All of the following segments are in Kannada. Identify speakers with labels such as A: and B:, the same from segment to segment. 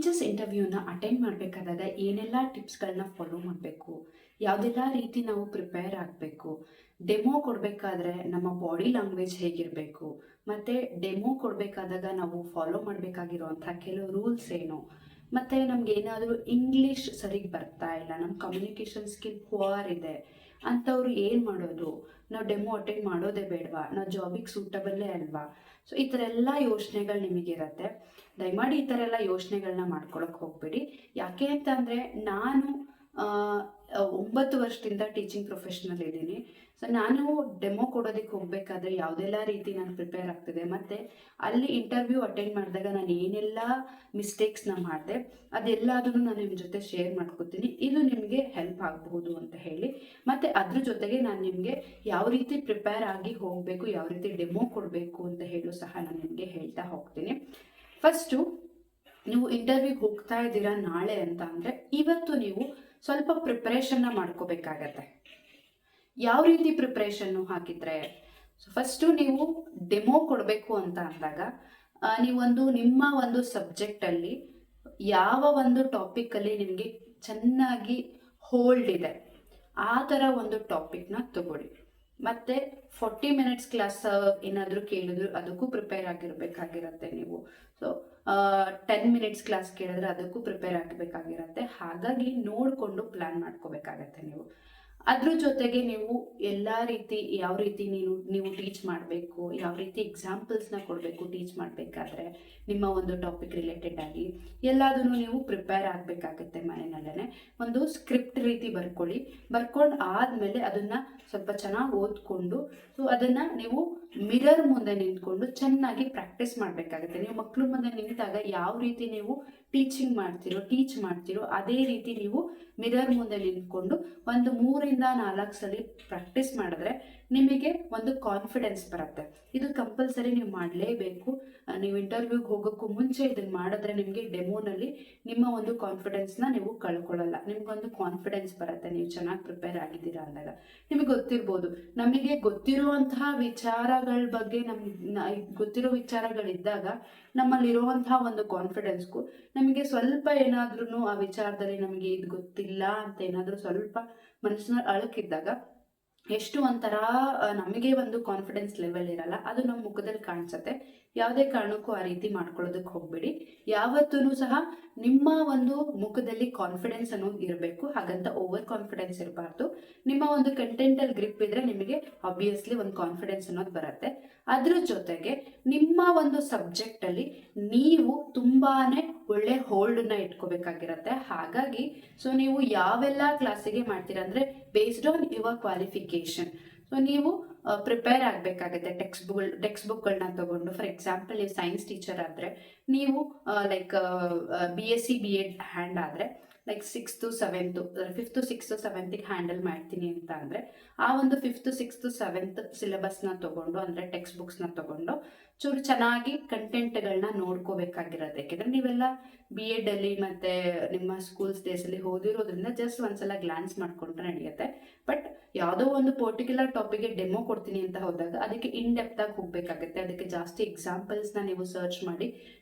A: ಟೀಚರ್ಸ್ ಇಂಟರ್ವ್ಯೂನ ಅಟೆಂಡ್ ಮಾಡಬೇಕಾದಾಗ ಏನೆಲ್ಲ ಟಿಪ್ಸ್ಗಳನ್ನ ಫಾಲೋ ಮಾಡಬೇಕು, ಯಾವುದೆಲ್ಲ ರೀತಿ ನಾವು ಪ್ರಿಪೇರ್ ಆಗಬೇಕು, ಡೆಮೋ ಕೊಡಬೇಕಾದ್ರೆ ನಮ್ಮ ಬಾಡಿ ಲ್ಯಾಂಗ್ವೇಜ್ ಹೇಗಿರಬೇಕು, ಮತ್ತು ಡೆಮೋ ಕೊಡಬೇಕಾದಾಗ ನಾವು ಫಾಲೋ ಮಾಡಬೇಕಾಗಿರುವಂಥ ಕೆಲವು ರೂಲ್ಸ್ ಏನು, ಮತ್ತು ನಮಗೇನಾದರೂ ಇಂಗ್ಲೀಷ್ ಸರಿಗೆ ಬರ್ತಾ ಇಲ್ಲ, ನಮ್ಮ ಕಮ್ಯುನಿಕೇಷನ್ ಸ್ಕಿಲ್ ಪುವರ್ ಇದೆ ಅಂಥವ್ರು ಏನು ಮಾಡೋದು, ನಾವು ಡೆಮೋ ಅಟೆಂಡ್ ಮಾಡೋದೇ ಬೇಡವಾ, ನಾವು ಜಾಬಿಗೆ ಸೂಟಬಲ್ಲೇ ಅಲ್ವಾ. ಸೊ ಈ ಥರ ಎಲ್ಲ ಯೋಚನೆಗಳು ನಿಮಗಿರತ್ತೆ. ದಯಮಾಡಿ ಈ ಥರ ಎಲ್ಲ ಯೋಚನೆಗಳನ್ನ ಮಾಡ್ಕೊಳಕ್ಕೆ ಹೋಗ್ಬೇಡಿ. ಯಾಕೆ ಅಂತ ಅಂದರೆ ನಾನು 9 ವರ್ಷದಿಂದ ಟೀಚಿಂಗ್ ಪ್ರೊಫೆಷ್ನಲ್ ಇದ್ದೀನಿ. ಸೊ ನಾನು ಡೆಮೋ ಕೊಡೋದಕ್ಕೆ ಹೋಗಬೇಕಾದ್ರೆ ಯಾವುದೆಲ್ಲ ರೀತಿ ನಾನು ಪ್ರಿಪೇರ್ ಆಗ್ತಿದೆ, ಮತ್ತು ಅಲ್ಲಿ ಇಂಟರ್ವ್ಯೂ ಅಟೆಂಡ್ ಮಾಡಿದಾಗ ನಾನು ಏನೆಲ್ಲ ಮಿಸ್ಟೇಕ್ಸ್ನ ಮಾಡಿದೆ ಅದೆಲ್ಲದನ್ನು ನಾನು ನಿಮ್ಮ ಜೊತೆ ಶೇರ್ ಮಾಡ್ಕೋತೀನಿ. ಇದು ನಿಮಗೆ ಹೆಲ್ಪ್ ಆಗಬಹುದು ಅಂತ ಹೇಳಿ, ಮತ್ತು ಅದ್ರ ಜೊತೆಗೆ ನಾನು ನಿಮಗೆ ಯಾವ ರೀತಿ ಪ್ರಿಪೇರ್ ಆಗಿ ಹೋಗಬೇಕು, ಯಾವ ರೀತಿ ಡೆಮೋ ಕೊಡಬೇಕು ಅಂತ ಹೇಳು ಸಹ ನಾನು ನಿಮಗೆ ಹೇಳ್ತಾ ಹೋಗ್ತೀನಿ. ಫಸ್ಟು ನೀವು ಇಂಟರ್ವ್ಯೂಗೆ ಹೋಗ್ತಾ ಇದ್ದೀರಾ ನಾಳೆ ಅಂತ ಅಂದರೆ ಇವತ್ತು ನೀವು ಸ್ವಲ್ಪ ಪ್ರಿಪ್ರೇಷನ್ನ ಮಾಡ್ಕೋಬೇಕಾಗತ್ತೆ. ಯಾವ ರೀತಿ ಪ್ರಿಪ್ರೇಷನ್ನು ಹಾಕಿದ್ರೆ, ಸೊ ಫಸ್ಟು ನೀವು ಡೆಮೋ ಕೊಡಬೇಕು ಅಂತ ಅಂದಾಗ ನಿಮ್ಮ ಒಂದು ಸಬ್ಜೆಕ್ಟಲ್ಲಿ ಯಾವ ಒಂದು ಟಾಪಿಕಲ್ಲಿ ನಿಮಗೆ ಚೆನ್ನಾಗಿ ಹೋಲ್ಡ್ ಇದೆ ಆ ಥರ ಒಂದು ಟಾಪಿಕ್ನ ತಗೊಳ್ಳಿ. ಮತ್ತು 40 ಮಿನಿಟ್ಸ್ ಕ್ಲಾಸ್ ಏನಾದರೂ ಕೇಳಿದ್ರು ಅದಕ್ಕೂ ಪ್ರಿಪೇರ್ ಆಗಿರಬೇಕಾಗಿರತ್ತೆ ನೀವು. ಸೊ 10 ಮಿನಿಟ್ಸ್ ಕ್ಲಾಸ್ ಕೇಳಿದ್ರೆ ಅದಕ್ಕೂ ಪ್ರಿಪೇರ್ ಆಗಬೇಕಾಗಿರತ್ತೆ. ಹಾಗಾಗಿ ನೋಡಿಕೊಂಡು ಪ್ಲ್ಯಾನ್ ಮಾಡ್ಕೋಬೇಕಾಗತ್ತೆ ನೀವು. ಅದ್ರ ಜೊತೆಗೆ ನೀವು ಎಲ್ಲ ರೀತಿ ಯಾವ ರೀತಿ ನೀವು ಟೀಚ್ ಮಾಡಬೇಕು, ಯಾವ ರೀತಿ ಎಕ್ಸಾಂಪಲ್ಸ್ನ ಕೊಡಬೇಕು ಟೀಚ್ ಮಾಡಬೇಕಾದ್ರೆ ನಿಮ್ಮ ಒಂದು ಟಾಪಿಕ್ ರಿಲೇಟೆಡ್ ಆಗಿ ಎಲ್ಲದನ್ನು ನೀವು ಪ್ರಿಪೇರ್ ಆಗಬೇಕಾಗತ್ತೆ. ಮನೆಯಲ್ಲೇ ಒಂದು ಸ್ಕ್ರಿಪ್ಟ್ ರೀತಿ ಬರ್ಕೊಂಡು ಆದಮೇಲೆ ಅದನ್ನು ಸ್ವಲ್ಪ ಚೆನ್ನಾಗಿ ಓದ್ಕೊಂಡು, ಸೊ ಅದನ್ನು ನೀವು ಮಿರರ್ ಮುಂದೆ ನಿಂತ್ಕೊಂಡು ಚೆನ್ನಾಗಿ ಪ್ರಾಕ್ಟೀಸ್ ಮಾಡಬೇಕಾಗುತ್ತೆ. ನೀವು ಮಕ್ಕಳು ಮುಂದೆ ನಿಂತಾಗ ಯಾವ ರೀತಿ ನೀವು ಟೀಚ್ ಮಾಡ್ತಿರೋ ಅದೇ ರೀತಿ ನೀವು ಮಿರರ್ ಮುಂದೆ ನಿಂತ್ಕೊಂಡು ಒಂದು 3 ಇಂದ 4 ಸಲ ಪ್ರಾಕ್ಟೀಸ್ ಮಾಡಿದ್ರೆ ನಿಮಗೆ ಒಂದು ಕಾನ್ಫಿಡೆನ್ಸ್ ಬರುತ್ತೆ. ಇದು ಕಂಪಲ್ಸರಿ ನೀವು ಮಾಡಲೇಬೇಕು. ನೀವು ಇಂಟರ್ವ್ಯೂಗೆ ಹೋಗೋಕ್ಕೂ ಮುಂಚೆ ಇದನ್ನು ಮಾಡಿದ್ರೆ ನಿಮಗೆ ಡೆಮೋನಲ್ಲಿ ನಿಮ್ಮ ಒಂದು ಕಾನ್ಫಿಡೆನ್ಸ್ನ ನೀವು ಕಳ್ಕೊಳ್ಳಲ್ಲ. ನಿಮಗೊಂದು ಕಾನ್ಫಿಡೆನ್ಸ್ ಬರುತ್ತೆ ನೀವು ಚೆನ್ನಾಗಿ ಪ್ರಿಪೇರ್ ಆಗಿದ್ದೀರಾ ಅಂದಾಗ. ನಿಮಗೆ ಗೊತ್ತಿರ್ಬೋದು, ನಮಗೆ ಗೊತ್ತಿರುವಂತಹ ವಿಚಾರಗಳ ಬಗ್ಗೆ ಗೊತ್ತಿರೋ ವಿಚಾರಗಳಿದ್ದಾಗ ನಮ್ಮಲ್ಲಿರುವಂತಹ ಒಂದು ಕಾನ್ಫಿಡೆನ್ಸ್ಗೂ ನಮಗೆ ಸ್ವಲ್ಪ ಏನಾದ್ರೂ ಆ ವಿಚಾರದಲ್ಲಿ ನಮಗೆ ಇದು ಗೊತ್ತಿಲ್ಲ ಅಂತ ಏನಾದರೂ ಸ್ವಲ್ಪ ಮನಸ್ಸಿನ ಅಳಕಿದ್ದಾಗ ಎಷ್ಟು ಒಂಥರ ನಮಗೆ ಒಂದು ಕಾನ್ಫಿಡೆನ್ಸ್ ಲೆವೆಲ್ ಇರಲ್ಲ, ಅದು ನಮ್ಮ ಮುಖದಲ್ಲಿ ಕಾಣಿಸುತ್ತೆ. ಯಾವುದೇ ಕಾರಣಕ್ಕೂ ಆ ರೀತಿ ಮಾಡ್ಕೊಳ್ಳೋದಕ್ಕೆ ಹೋಗ್ಬೇಡಿ. ಯಾವತ್ತೂ ಸಹ ನಿಮ್ಮ ಒಂದು ಮುಖದಲ್ಲಿ ಕಾನ್ಫಿಡೆನ್ಸ್ ಅನ್ನೋದು ಇರಬೇಕು. ಹಾಗಂತ ಓವರ್ ಕಾನ್ಫಿಡೆನ್ಸ್ ಇರಬಾರ್ದು. ನಿಮ್ಮ ಒಂದು ಕಂಟೆಂಟಲ್ಲಿ ಗ್ರಿಪ್ ಇದ್ರೆ ನಿಮಗೆ ಆಬ್ವಿಯಸ್ಲಿ ಒಂದು ಕಾನ್ಫಿಡೆನ್ಸ್ ಅನ್ನೋದು ಬರುತ್ತೆ. ಅದ್ರ ಜೊತೆಗೆ ನಿಮ್ಮ ಒಂದು ಸಬ್ಜೆಕ್ಟಲ್ಲಿ ನೀವು ತುಂಬಾನೇ ಒಳ್ಳೆ ಹೋಲ್ಡನ್ನ ಇಟ್ಕೋಬೇಕಾಗಿರತ್ತೆ. ಹಾಗಾಗಿ ಸೊ ನೀವು ಯಾವೆಲ್ಲ ಕ್ಲಾಸಿಗೆ ಮಾಡ್ತೀರಾ ಅಂದರೆ based on your qualification. So ನೀವು ಪ್ರಿಪೇರ್ ಆಗಬೇಕಾಗುತ್ತೆ. ಟೆಕ್ಸ್ಟ್ ಬುಕ್ಗಳನ್ನ ತಗೊಂಡು, ಫಾರ್ ಎಕ್ಸಾಂಪಲ್ ನೀವು ಸೈನ್ಸ್ ಟೀಚರ್ ಆದರೆ ನೀವು ಲೈಕ್ BSc BEd ಹ್ಯಾಂಡ್ ಆದರೆ like 6th 7th 5th 6th 7th handle ಮಾಡ್ತೀನಿ ಅಂತ ಅಂದರೆ ಆ ಒಂದು 5th 6th 7th ಸಿಲೆಬಸ್ನ ತಗೊಂಡು, ಅಂದರೆ ಟೆಕ್ಸ್ಟ್ ಬುಕ್ಸ್ನ ತಗೊಂಡು ಚೂರು ಚೆನ್ನಾಗಿ ಕಂಟೆಂಟ್ಗಳನ್ನ ನೋಡ್ಕೋಬೇಕಾಗಿರೋದು. ಯಾಕೆಂದರೆ ನೀವೆಲ್ಲ BEd ಅಲ್ಲಿ ಮತ್ತು ನಿಮ್ಮ ಸ್ಕೂಲ್ಸ್ ಡೇಸಲ್ಲಿ ಓದಿರೋದ್ರಿಂದ ಜಸ್ಟ್ ಒಂದ್ಸಲ ಗ್ಲಾನ್ಸ್ ಮಾಡ್ಕೊಂಡ್ರೆ ನಡೆಯುತ್ತೆ. ಬಟ್ ಯಾವುದೋ ಒಂದು ಪರ್ಟಿಕ್ಯುಲರ್ ಟಾಪಿಕ್ಗೆ ಡೆಮೋ ಕೊಡ್ತೀನಿ ಅಂತ ಹೋದಾಗ ಅದಕ್ಕೆ ಇನ್ ಡೆಪ್ತ್ ಆಗಿ ಹೋಗಬೇಕಾಗತ್ತೆ. ಅದಕ್ಕೆ ಜಾಸ್ತಿ ಎಕ್ಸಾಂಪಲ್ಸ್ನ ನೀವು ಸರ್ಚ್ ಮಾಡಿ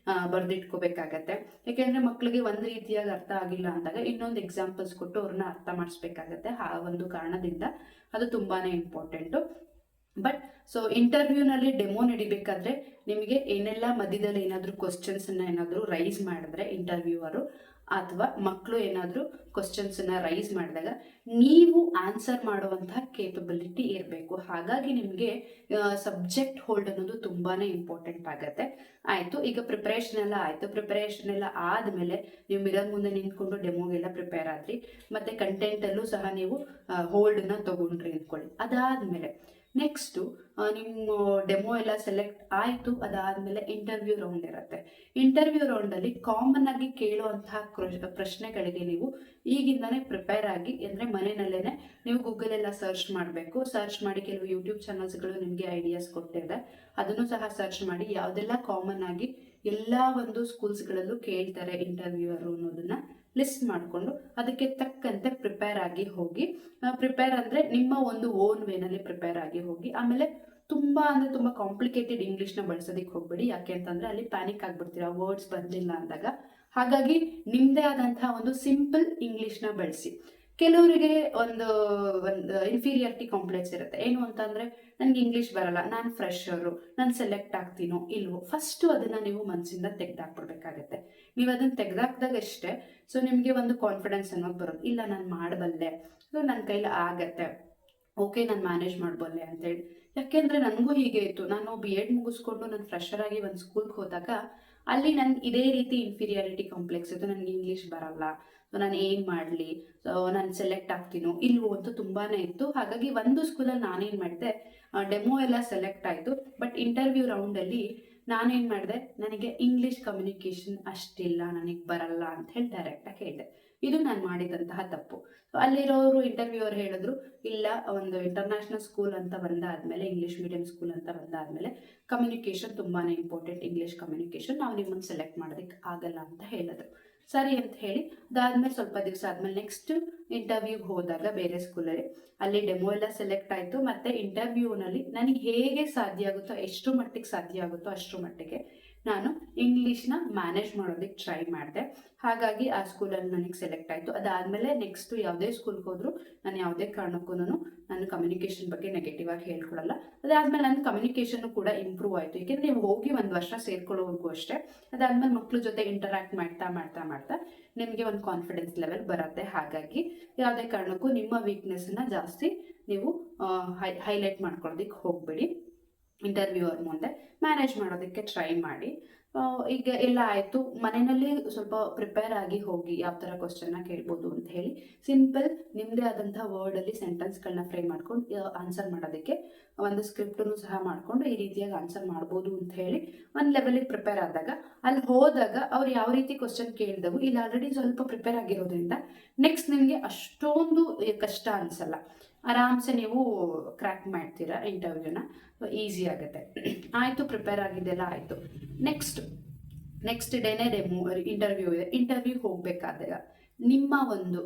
A: ಬರೆದಿಟ್ಕೋಬೇಕಾಗತ್ತೆ. ಯಾಕೆಂದರೆ ಮಕ್ಕಳಿಗೆ ಒಂದು ರೀತಿಯಾಗಿ ಅರ್ಥ ಆಗಿಲ್ಲ ಅಂದಾಗ ಇನ್ನೊಂದು ಎಕ್ಸಾಂಪಲ್ಸ್ ಕೊಟ್ಟು ಅವ್ರನ್ನ ಅರ್ಥ ಮಾಡಿಸ್ಬೇಕಾಗತ್ತೆ. ಆ ಒಂದು ಕಾರಣದಿಂದ ಅದು ತುಂಬಾ ಇಂಪಾರ್ಟೆಂಟು. ಬಟ್ ಸೊ ಇಂಟರ್ವ್ಯೂನಲ್ಲಿ ಡೆಮೋ ನಡಿಬೇಕಾದ್ರೆ ನಿಮಗೆ ಏನೆಲ್ಲ ಮಧ್ಯದಲ್ಲಿ ಏನಾದರೂ ಕ್ವಶನ್ಸನ್ನು ಏನಾದರೂ ರೈಸ್ ಮಾಡಿದ್ರೆ ಇಂಟರ್ವ್ಯೂವರು ಅಥವಾ ಮಕ್ಕಳು ಏನಾದರೂ ಕ್ವಶನ್ಸನ್ನು ರೈಸ್ ಮಾಡಿದಾಗ ನೀವು ಆನ್ಸರ್ ಮಾಡುವಂತಹ ಕೇಪಬಿಲಿಟಿ ಇರಬೇಕು. ಹಾಗಾಗಿ ನಿಮಗೆ ಸಬ್ಜೆಕ್ಟ್ ಹೋಲ್ಡ್ ಅನ್ನೋದು ತುಂಬಾ ಇಂಪಾರ್ಟೆಂಟ್ ಆಗುತ್ತೆ. ಆಯಿತು, ಈಗ ಪ್ರಿಪ್ರೇಷನ್ ಎಲ್ಲ ಆಯಿತು. ಪ್ರಿಪ್ರೇಷನ್ ಎಲ್ಲ ಆದಮೇಲೆ ನೀವು ಮಿರರ್ ಮುಂದೆ ನಿಂತ್ಕೊಂಡು ಡೆಮೋಗೆಲ್ಲ ಪ್ರಿಪೇರ್ ಆದ್ರಿ, ಮತ್ತು ಕಂಟೆಂಟಲ್ಲೂ ಸಹ ನೀವು ಹೋಲ್ಡನ್ನ ತೊಗೊಂಡ್ರಿ ಅಂದ್ಕೊಳ್ಳಿ. ಅದಾದಮೇಲೆ ನೆಕ್ಸ್ಟು ನಿಮ್ಮ ಡೆಮೋ ಎಲ್ಲ ಸೆಲೆಕ್ಟ್ ಆಯಿತು. ಅದಾದಮೇಲೆ ಇಂಟರ್ವ್ಯೂ ರೌಂಡ್ ಇರುತ್ತೆ. ಇಂಟರ್ವ್ಯೂ ರೌಂಡಲ್ಲಿ ಕಾಮನ್ ಆಗಿ ಕೇಳುವಂತಹ ಪ್ರಶ್ನೆಗಳಿಗೆ ನೀವು ಈಗಿಂದನೇ ಪ್ರಿಪೇರ್ ಆಗಿ, ಅಂದರೆ ಮನೆಯಲ್ಲೇ ನೀವು ಗೂಗಲೆಲ್ಲ ಸರ್ಚ್ ಮಾಡಬೇಕು. ಸರ್ಚ್ ಮಾಡಿ ಕೆಲವು ಯೂಟ್ಯೂಬ್ ಚಾನಲ್ಸ್ಗಳು ನಿಮಗೆ ಐಡಿಯಾಸ್ ಕೊಟ್ಟಿದೆ, ಅದನ್ನು ಸಹ ಸರ್ಚ್ ಮಾಡಿ ಯಾವುದೆಲ್ಲ ಕಾಮನ್ ಆಗಿ ಎಲ್ಲ ಒಂದು ಸ್ಕೂಲ್ಸ್ಗಳಲ್ಲೂ ಕೇಳ್ತಾರೆ ಇಂಟರ್ವ್ಯೂವರು ಅನ್ನೋದನ್ನು ಲಿಸ್ಟ್ ಮಾಡಿಕೊಂಡು ಅದಕ್ಕೆ ತಕ್ಕಂತೆ ಪ್ರಿಪೇರ್ ಆಗಿ ಹೋಗಿ. ಪ್ರಿಪೇರ್ ಅಂದರೆ ನಿಮ್ಮ ಒಂದು ಓನ್ ವೇನಲ್ಲಿ ಪ್ರಿಪೇರ್ ಆಗಿ ಹೋಗಿ. ಆಮೇಲೆ ತುಂಬ ಕಾಂಪ್ಲಿಕೇಟೆಡ್ ಇಂಗ್ಲೀಷ್ನ ಬಳಸೋದಕ್ಕೆ ಹೋಗ್ಬೇಡಿ. ಯಾಕೆ ಅಂತಂದರೆ ಅಲ್ಲಿ ಪ್ಯಾನಿಕ್ ಆಗಿಬಿಡ್ತೀರಾ ವರ್ಡ್ಸ್ ಬರಲಿಲ್ಲ ಅಂದಾಗ. ಹಾಗಾಗಿ ನಿಮ್ಮದೇ ಆದಂತಹ ಒಂದು ಸಿಂಪಲ್ ಇಂಗ್ಲೀಷ್ನ ಬಳಸಿ. ಕೆಲವರಿಗೆ ಒಂದು ಇನ್ಫೀರಿಯಾರಿಟಿ ಕಾಂಪ್ಲೆಕ್ಸ್ ಇರುತ್ತೆ. ಏನು ಅಂತಂದರೆ ನನಗೆ ಇಂಗ್ಲೀಷ್ ಬರಲ್ಲ, ನಾನು ಫ್ರೆಶರು, ನಾನು ಸೆಲೆಕ್ಟ್ ಆಗ್ತೀನೋ ಇಲ್ವೋ, ಫಸ್ಟು ಅದನ್ನು ನೀವು ಮನಸ್ಸಿಂದ ತೆಗೆದಾಕ್ಬಿಡ್ಬೇಕಾಗತ್ತೆ. ನೀವು ಅದನ್ನು ತೆಗೆದಾಕ್ದಾಗ ಅಷ್ಟೇ ಸೊ ನಿಮಗೆ ಒಂದು ಕಾನ್ಫಿಡೆನ್ಸ್ ಅನ್ನೋದು ಬರೋದು. ಇಲ್ಲ ನಾನು ಮಾಡಬಲ್ಲೆ, ಸೊ ನನ್ನ ಕೈಲಿ ಆಗತ್ತೆ, ಓಕೆ ನಾನು ಮ್ಯಾನೇಜ್ ಮಾಡಬಲ್ಲೆ ಅಂತೇಳಿ. ಯಾಕೆಂದರೆ ನನಗೂ ಹೀಗೆ ಇತ್ತು. ನಾನು BEd ಮುಗಿಸ್ಕೊಂಡು ನಾನು ಫ್ರೆಷರಾಗಿ ಒಂದು ಸ್ಕೂಲ್ಗೆ ಹೋದಾಗ ಅಲ್ಲಿ ನನ್ಗೆ ಇದೇ ರೀತಿ ಇನ್ಫೀರಿಯಾರಿಟಿ ಕಾಂಪ್ಲೆಕ್ಸ್ ಇತ್ತು. ನನಗೆ ಇಂಗ್ಲೀಷ್ ಬರಲ್ಲ, ಸೊ ನಾನು ಏನು ಮಾಡಲಿ, ಸೊ ನಾನು ಸೆಲೆಕ್ಟ್ ಆಗ್ತೀನೋ ಇಲ್ವೋ ಅಂತ ತುಂಬಾ ಇತ್ತು. ಹಾಗಾಗಿ ಒಂದು ಸ್ಕೂಲಲ್ಲಿ ನಾನೇನು ಮಾಡಿದೆ, ಡೆಮೋ ಎಲ್ಲ ಸೆಲೆಕ್ಟ್ ಆಯಿತು. ಬಟ್ ಇಂಟರ್ವ್ಯೂ ರೌಂಡಲ್ಲಿ ನಾನೇನು ಮಾಡಿದೆ, ನನಗೆ ಇಂಗ್ಲೀಷ್ ಕಮ್ಯುನಿಕೇಷನ್ ಅಷ್ಟಿಲ್ಲ, ನನಗೆ ಬರಲ್ಲ ಅಂತ ಹೇಳಿ ಡೈರೆಕ್ಟಾಗಿ ಹೇಳಿದೆ. ಇದು ನಾನು ಮಾಡಿದಂತಹ ತಪ್ಪು. ಅಲ್ಲಿರೋರು ಇಂಟರ್ವ್ಯೂವರ್ ಹೇಳಿದ್ರು, ಇಲ್ಲ ಒಂದು ಇಂಟರ್ನ್ಯಾಷನಲ್ ಸ್ಕೂಲ್ ಅಂತ ಬಂದಾದ್ಮೇಲೆ, ಇಂಗ್ಲೀಷ್ ಮೀಡಿಯಂ ಸ್ಕೂಲ್ ಅಂತ ಬಂದಾದ್ಮೇಲೆ ಕಮ್ಯುನಿಕೇಷನ್ ತುಂಬಾ ಇಂಪಾರ್ಟೆಂಟ್, ಇಂಗ್ಲೀಷ್ ಕಮ್ಯುನಿಕೇಷನ್, ನಾವು ನಿಮ್ಮನ್ನು ಸೆಲೆಕ್ಟ್ ಮಾಡೋದಕ್ಕೆ ಆಗಲ್ಲ ಅಂತ ಹೇಳಿದ್ರು. ಸರಿ ಅಂತ ಹೇಳಿ ಅದಾದ್ಮೇಲೆ ಸ್ವಲ್ಪ ದಿವಸ ಆದ್ಮೇಲೆ ನೆಕ್ಸ್ಟ್ ಇಂಟರ್ವ್ಯೂಗೆ ಹೋದಾಗ ಬೇರೆ ಸ್ಕೂಲಲ್ಲಿ, ಅಲ್ಲಿ ಡೆಮೋ ಎಲ್ಲ ಸೆಲೆಕ್ಟ್ ಆಯಿತು. ಮತ್ತು ಇಂಟರ್ವ್ಯೂನಲ್ಲಿ ನನಗೆ ಹೇಗೆ ಸಾಧ್ಯ ಆಗುತ್ತೋ, ಎಷ್ಟು ಮಟ್ಟಿಗೆ ಸಾಧ್ಯ ಆಗುತ್ತೋ ಅಷ್ಟರ ಮಟ್ಟಿಗೆ ನಾನು ಇಂಗ್ಲೀಷ್ನ ಮ್ಯಾನೇಜ್ ಮಾಡೋದಕ್ಕೆ ಟ್ರೈ ಮಾಡಿದೆ. ಹಾಗಾಗಿ ಆ ಸ್ಕೂಲಲ್ಲಿ ನನಗೆ ಸೆಲೆಕ್ಟ್ ಆಯಿತು. ಅದಾದಮೇಲೆ ನೆಕ್ಸ್ಟು ಯಾವುದೇ ಸ್ಕೂಲ್ಗೆ ಹೋದರೂ ನಾನು ಯಾವುದೇ ಕಾರಣಕ್ಕೂ ನಾನು ಕಮ್ಯುನಿಕೇಷನ್ ಬಗ್ಗೆ ನೆಗೆಟಿವ್ ಆಗಿ ಹೇಳ್ಕೊಡಲ್ಲ. ಅದಾದಮೇಲೆ ನನ್ನ ಕಮ್ಯುನಿಕೇಷನ್ನು ಕೂಡ ಇಂಪ್ರೂವ್ ಆಯಿತು. ಏಕೆಂದರೆ ನೀವು ಹೋಗಿ 1 ವರ್ಷ ಸೇರ್ಕೊಳ್ಳೋವರೆಗೂ ಅಷ್ಟೇ. ಅದಾದಮೇಲೆ ಮಕ್ಕಳ ಜೊತೆ ಇಂಟರಾಕ್ಟ್ ಮಾಡ್ತಾ ಮಾಡ್ತಾ ಮಾಡ್ತಾ ನಿಮಗೆ ಒಂದು ಕಾನ್ಫಿಡೆನ್ಸ್ ಲೆವೆಲ್ ಬರುತ್ತೆ. ಹಾಗಾಗಿ ಯಾವುದೇ ಕಾರಣಕ್ಕೂ ನಿಮ್ಮ ವೀಕ್ನೆಸ್ನ ಜಾಸ್ತಿ ನೀವು ಹೈಲೈಟ್ ಮಾಡ್ಕೊಳ್ಳೋದಕ್ಕೆ ಹೋಗಬೇಡಿ. ಇಂಟರ್ವ್ಯೂವರ್ ಮುಂದೆ ಮ್ಯಾನೇಜ್ ಮಾಡೋದಕ್ಕೆ ಟ್ರೈ ಮಾಡಿ. ಈಗ ಎಲ್ಲ ಆಯಿತು, ಮನೆಯಲ್ಲಿ ಸ್ವಲ್ಪ ಪ್ರಿಪೇರ್ ಆಗಿ ಹೋಗಿ ಯಾವ ಥರ ಕ್ವಶನ್ನ ಕೇಳ್ಬೋದು ಅಂತ ಹೇಳಿ ಸಿಂಪಲ್ ನಿಮ್ಮದೇ ಆದಂಥ ವರ್ಡಲ್ಲಿ ಸೆಂಟೆನ್ಸ್ಗಳನ್ನ ಫ್ರೇಮ್ ಮಾಡ್ಕೊಂಡು ಆನ್ಸರ್ ಮಾಡೋದಕ್ಕೆ ಒಂದು ಸ್ಕ್ರಿಪ್ಟನ್ನು ಸಹ ಮಾಡಿಕೊಂಡು ಈ ರೀತಿಯಾಗಿ ಆನ್ಸರ್ ಮಾಡ್ಬೋದು ಅಂತ ಹೇಳಿ ಒಂದು ಲೆವೆಲಿಗೆ ಪ್ರಿಪೇರ್ ಆದಾಗ, ಅಲ್ಲಿ ಹೋದಾಗ ಅವ್ರು ಯಾವ ರೀತಿ ಕ್ವಶನ್ ಕೇಳಿದವು, ಇಲ್ಲಿ ಆಲ್ರೆಡಿ ಸ್ವಲ್ಪ ಪ್ರಿಪೇರ್ ಆಗಿರೋದ್ರಿಂದ ನೆಕ್ಸ್ಟ್ ನಿಮಗೆ ಅಷ್ಟೊಂದು ಕಷ್ಟ ಅನಿಸಲ್ಲ. ಆರಾಮ್ಸೆ ನೀವು ಕ್ರ್ಯಾಕ್ ಮಾಡ್ತೀರಾ ಇಂಟರ್ವ್ಯೂನ, ಈಸಿ ಆಗುತ್ತೆ. ಆಯಿತು, ಪ್ರಿಪೇರ್ ಆಗಿದ್ದೆಲ್ಲ ಆಯಿತು. ನೆಕ್ಸ್ಟ್ ಡೇನೇ ಇಂಟರ್ವ್ಯೂ ಇದೆ. ಇಂಟರ್ವ್ಯೂಗೆ ಹೋಗಬೇಕಾದಾಗ ನಿಮ್ಮ ಒಂದು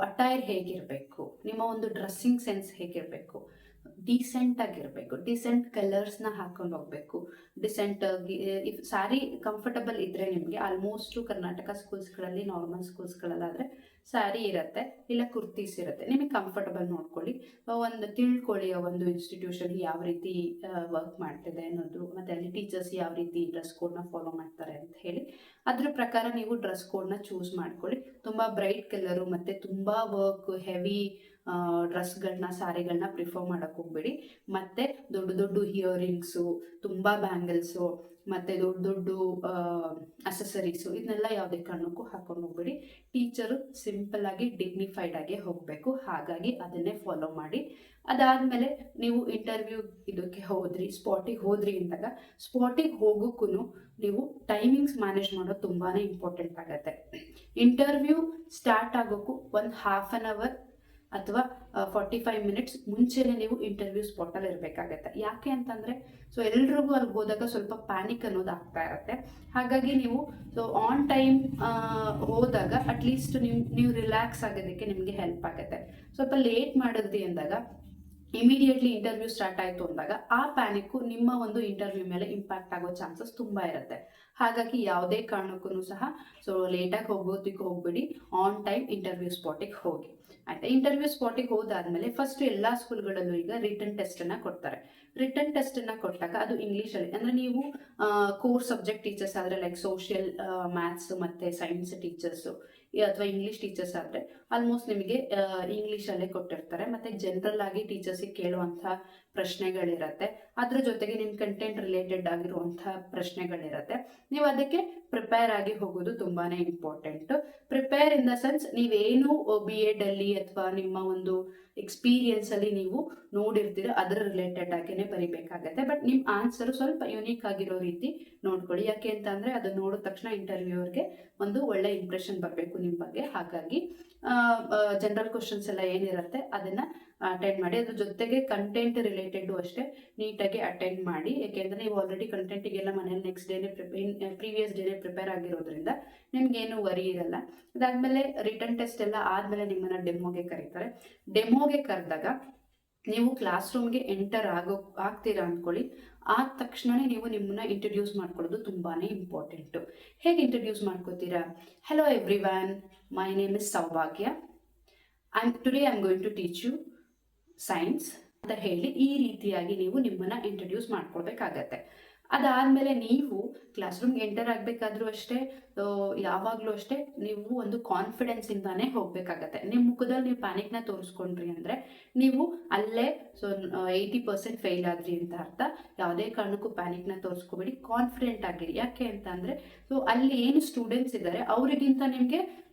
A: ಅಟೈರ್ ಹೇಗಿರಬೇಕು, ನಿಮ್ಮ ಒಂದು ಡ್ರೆಸ್ಸಿಂಗ್ ಸೆನ್ಸ್ ಹೇಗಿರಬೇಕು, ಡೀಸೆಂಟಾಗಿರಬೇಕು. ಡೀಸೆಂಟ್ ಕಲರ್ಸ್ನ ಹಾಕೊಂಡು ಹೋಗಬೇಕು. ಡಿಸೆಂಟಾಗಿ, ಇಫ್ ಸ್ಯಾರಿ ಕಂಫರ್ಟಬಲ್ ಇದ್ದರೆ ನಿಮಗೆ, ಆಲ್ಮೋಸ್ಟು ಕರ್ನಾಟಕ ಸ್ಕೂಲ್ಸ್ಗಳಲ್ಲಿ, ನಾರ್ಮಲ್ ಸ್ಕೂಲ್ಸ್ಗಳಲ್ಲಾದರೆ ಸ್ಯಾರಿ ಇರುತ್ತೆ, ಇಲ್ಲ ಕುರ್ತೀಸ್ ಇರುತ್ತೆ. ನಿಮಗೆ ಕಂಫರ್ಟಬಲ್ ನೋಡ್ಕೊಳ್ಳಿ, ಒಂದು ತಿಳ್ಕೊಳ್ಳಿ ಆ ಒಂದು ಇನ್ಸ್ಟಿಟ್ಯೂಷನ್ ಯಾವ ರೀತಿ ವರ್ಕ್ ಮಾಡ್ತಿದೆ ಅನ್ನೋದು, ಮತ್ತು ಅಲ್ಲಿ ಟೀಚರ್ಸ್ ಯಾವ ರೀತಿ ಡ್ರೆಸ್ ಕೋಡ್ನ ಫಾಲೋ ಮಾಡ್ತಾರೆ ಅಂತ ಹೇಳಿ ಅದ್ರ ಪ್ರಕಾರ ನೀವು ಡ್ರೆಸ್ ಕೋಡ್ನ ಚೂಸ್ ಮಾಡ್ಕೊಳ್ಳಿ. ತುಂಬ ಬ್ರೈಟ್ ಕಲರು ಮತ್ತು ತುಂಬ ವರ್ಕ್ ಹೆವಿ ಡ್ರೆಸ್ಗಳನ್ನ, ಸ್ಯಾರಿಗಳನ್ನ ಪ್ರಿಫರ್ ಮಾಡೋಕ್ಕೆ ಹೋಗ್ಬೇಡಿ. ಮತ್ತು ದೊಡ್ಡ ದೊಡ್ಡ ಇಯರಿಂಗ್ಸು, ತುಂಬ ಬ್ಯಾಂಗಲ್ಸು, ಮತ್ತು ದೊಡ್ಡ ದೊಡ್ಡ ಅಸೆಸರೀಸು, ಇದನ್ನೆಲ್ಲ ಯಾವುದೇ ಕಾರಣಕ್ಕೂ ಹಾಕೊಂಡು ಹೋಗ್ಬೇಡಿ. ಟೀಚರು ಸಿಂಪಲ್ಲಾಗಿ ಡಿಗ್ನಿಫೈಡ್ ಆಗಿ ಹೋಗಬೇಕು. ಹಾಗಾಗಿ ಅದನ್ನೇ ಫಾಲೋ ಮಾಡಿ. ಅದಾದಮೇಲೆ ನೀವು ಇಂಟರ್ವ್ಯೂ ಇದಕ್ಕೆ ಸ್ಪಾಟಿಗೆ ಹೋದ್ರಿ ಅಂದಾಗ, ಸ್ಪಾಟಿಗೆ ಹೋಗೋಕ್ಕೂ ನೀವು ಟೈಮಿಂಗ್ಸ್ ಮ್ಯಾನೇಜ್ ಮಾಡೋದು ತುಂಬಾ ಇಂಪಾರ್ಟೆಂಟ್ ಆಗುತ್ತೆ. ಇಂಟರ್ವ್ಯೂ ಸ್ಟಾರ್ಟ್ ಆಗೋಕ್ಕೂ ಒಂದು 1/2 ಅವರ್ ಅಥವಾ 45 ಮಿನಿಟ್ಸ್ ಮುಂಚೆನೇ ನೀವು ಇಂಟರ್ವ್ಯೂ ಸ್ಪಾಟಲ್ಲಿ ಇರಬೇಕಾಗತ್ತೆ. ಯಾಕೆ ಅಂತಂದರೆ ಎಲ್ರಿಗೂ ಅಲ್ಲಿ ಹೋದಾಗ ಸ್ವಲ್ಪ ಪ್ಯಾನಿಕ್ ಅನ್ನೋದು ಆಗ್ತಾ ಇರುತ್ತೆ. ಹಾಗಾಗಿ ನೀವು ಆನ್ ಟೈಮ್ ಹೋದಾಗ ಅಟ್ಲೀಸ್ಟ್ ನೀವು ರಿಲ್ಯಾಕ್ಸ್ ಆಗೋದಕ್ಕೆ ನಿಮಗೆ ಹೆಲ್ಪ್ ಆಗುತ್ತೆ. ಸ್ವಲ್ಪ ಲೇಟ್ ಮಾಡಿದ್ರಿ ಅಂದಾಗ, ಇಮಿಡಿಯೇಟ್ಲಿ ಇಂಟರ್ವ್ಯೂ ಸ್ಟಾರ್ಟ್ ಆಯಿತು ಅಂದಾಗ ಆ ಪ್ಯಾನಿಕ್ಕು ನಿಮ್ಮ ಒಂದು ಇಂಟರ್ವ್ಯೂ ಮೇಲೆ ಇಂಪ್ಯಾಕ್ಟ್ ಆಗೋ ಚಾನ್ಸಸ್ ತುಂಬ ಇರುತ್ತೆ. ಹಾಗಾಗಿ ಯಾವುದೇ ಕಾರಣಕ್ಕೂ ಸಹ ಲೇಟಾಗಿ ಹೋಗೋದಕ್ಕೆ ಹೋಗ್ಬೇಡಿ. ಆನ್ ಟೈಮ್ ಇಂಟರ್ವ್ಯೂ ಸ್ಪಾಟಿಗೆ ಹೋಗಿ. ಆಯಿತಾ? ಇಂಟರ್ವ್ಯೂ ಸ್ಪಾಟಿಗೆ ಹೋದಾದ್ಮೇಲೆ ಫಸ್ಟ್ ಎಲ್ಲ ಸ್ಕೂಲ್ಗಳಲ್ಲೂ ಈಗ ರಿಟರ್ನ್ ಟೆಸ್ಟನ್ನು ಕೊಡ್ತಾರೆ. ರಿಟರ್ನ್ ಟೆಸ್ಟನ್ನು ಕೊಟ್ಟಾಗ ಅದು ಇಂಗ್ಲೀಷಲ್ಲಿ, ಅಂದರೆ ನೀವು ಕೋರ್ ಸಬ್ಜೆಕ್ಟ್ ಟೀಚರ್ಸ್ ಆದರೆ ಲೈಕ್ ಸೋಷಿಯಲ್, ಮ್ಯಾಥ್ಸ್ ಮತ್ತು ಸೈನ್ಸ್ ಟೀಚರ್ಸು ಅಥವಾ ಇಂಗ್ಲೀಷ್ ಟೀಚರ್ಸ್ ಆದರೆ ಆಲ್ಮೋಸ್ಟ್ ನಿಮಗೆ ಇಂಗ್ಲೀಷಲ್ಲೇ ಕೊಟ್ಟಿರ್ತಾರೆ. ಮತ್ತು ಜನರಲ್ ಆಗಿ ಟೀಚರ್ಸಿಗೆ ಕೇಳುವಂಥ ಪ್ರಶ್ನೆಗಳಿರುತ್ತೆ. ಅದ್ರ ಜೊತೆಗೆ ನಿಮ್ಮ ಕಂಟೆಂಟ್ ರಿಲೇಟೆಡ್ ಆಗಿರುವಂಥ ಪ್ರಶ್ನೆಗಳಿರುತ್ತೆ. ನೀವು ಅದಕ್ಕೆ ಪ್ರಿಪೇರ್ ಆಗಿ ಹೋಗೋದು ತುಂಬಾ important. Prepare in the sense, ನೀವೇನು BEdಲ್ಲಿ ಅಥವಾ ನಿಮ್ಮ ಒಂದು ಎಕ್ಸ್ಪೀರಿಯನ್ಸಲ್ಲಿ ನೀವು ನೋಡಿರ್ತೀರ ಅದರ ರಿಲೇಟೆಡ್ ಆಗಿಯೇ ಬರೀಬೇಕಾಗತ್ತೆ. ಬಟ್ ನಿಮ್ಮ ಆನ್ಸರು ಸ್ವಲ್ಪ ಯುನೀಕ್ ಆಗಿರೋ ರೀತಿ ನೋಡ್ಕೊಳ್ಳಿ. ಯಾಕೆ ಅಂತಂದರೆ ಅದು ನೋಡಿದ ತಕ್ಷಣ ಇಂಟರ್ವ್ಯೂವರ್ಗೆ ಒಂದು ಒಳ್ಳೆ ಇಂಪ್ರೆಷನ್ ಬರಬೇಕು ನಿಮ್ಮ ಬಗ್ಗೆ. ಹಾಗಾಗಿ ಜನರಲ್ ಕ್ವಶನ್ಸ್ ಎಲ್ಲ ಏನಿರುತ್ತೆ ಅದನ್ನು ಅಟೆಂಡ್ ಮಾಡಿ. ಅದ್ರ ಜೊತೆಗೆ ಕಂಟೆಂಟ್ ರಿಲೇಟೆಡ್ಡು ಅಷ್ಟೇ ನೀಟಾಗಿ ಅಟೆಂಡ್ ಮಾಡಿ. ಯಾಕೆಂದರೆ ನೀವು ಆಲ್ರೆಡಿ ಕಂಟೆಂಟಿಗೆಲ್ಲ ಮನೇಲಿ ನೆಕ್ಸ್ಟ್ ಡೇನೇ ಪ್ರೀವಿಯಸ್ ಡೇನೇ ಪ್ರಿಪೇರ್ ಆಗಿರೋದ್ರಿಂದ ನಿಮಗೇನು ವರಿ ಇರಲ್ಲ. ಅದಾದಮೇಲೆ ರಿಟರ್ನ್ ಟೆಸ್ಟ್ ಎಲ್ಲ ಆದಮೇಲೆ ನಿಮ್ಮನ್ನು ಡೆಮೋಗೆ ಕರೀತಾರೆ. ಡೆಮೋಗೆ ಕರೆದಾಗ ನೀವು ಕ್ಲಾಸ್ ರೂಮ್ಗೆ ಎಂಟರ್ ಆಗ್ತೀರಾ ಅಂದ್ಕೊಳ್ಳಿ, ಆದ ತಕ್ಷಣವೇ ನೀವು ನಿಮ್ಮನ್ನ ಇಂಟ್ರಡ್ಯೂಸ್ ಮಾಡ್ಕೊಳ್ಳೋದು ತುಂಬಾ ಇಂಪಾರ್ಟೆಂಟು. ಹೇಗೆ ಇಂಟ್ರಡ್ಯೂಸ್ ಮಾಡ್ಕೋತೀರಾ? Hello everyone, my name is Saubhagya, today I am going to teach you science ಅಂತ ಹೇಳಿ ಈ ರೀತಿಯಾಗಿ ನೀವು ನಿಮ್ಮನ್ನ ಇಂಟ್ರಡ್ಯೂಸ್ ಮಾಡ್ಕೊಳ್ಬೇಕಾಗತ್ತೆ. ಅದಾದಮೇಲೆ ನೀವು ಕ್ಲಾಸ್ ರೂಮ್ಗೆ ಎಂಟರ್ ಆಗಬೇಕಾದ್ರೂ ಅಷ್ಟೇ, ಯಾವಾಗಲೂ ಅಷ್ಟೇ ನೀವು ಒಂದು ಕಾನ್ಫಿಡೆನ್ಸಿಂದಾನೇ ಹೋಗಬೇಕಾಗತ್ತೆ. ನಿಮ್ಮ ಮುಖದಲ್ಲಿ ನೀವು ಪ್ಯಾನಿಕ್ನ ತೋರಿಸ್ಕೊಂಡ್ರಿ ಅಂದರೆ ನೀವು ಅಲ್ಲೇ 80% ಫೇಲ್ ಆದ್ರಿ ಅಂತ ಅರ್ಥ. ಯಾವುದೇ ಕಾರಣಕ್ಕೂ ಪ್ಯಾನಿಕ್ನ ತೋರಿಸ್ಕೋಬೇಡಿ, ಕಾನ್ಫಿಡೆಂಟ್ ಆಗಿರಿ. ಯಾಕೆ ಅಂತ ಅಂದರೆ ಅಲ್ಲಿ ಏನು ಸ್ಟೂಡೆಂಟ್ಸ್ ಇದ್ದಾರೆ ಅವರಿಗಿಂತ ನಿಮಗೆ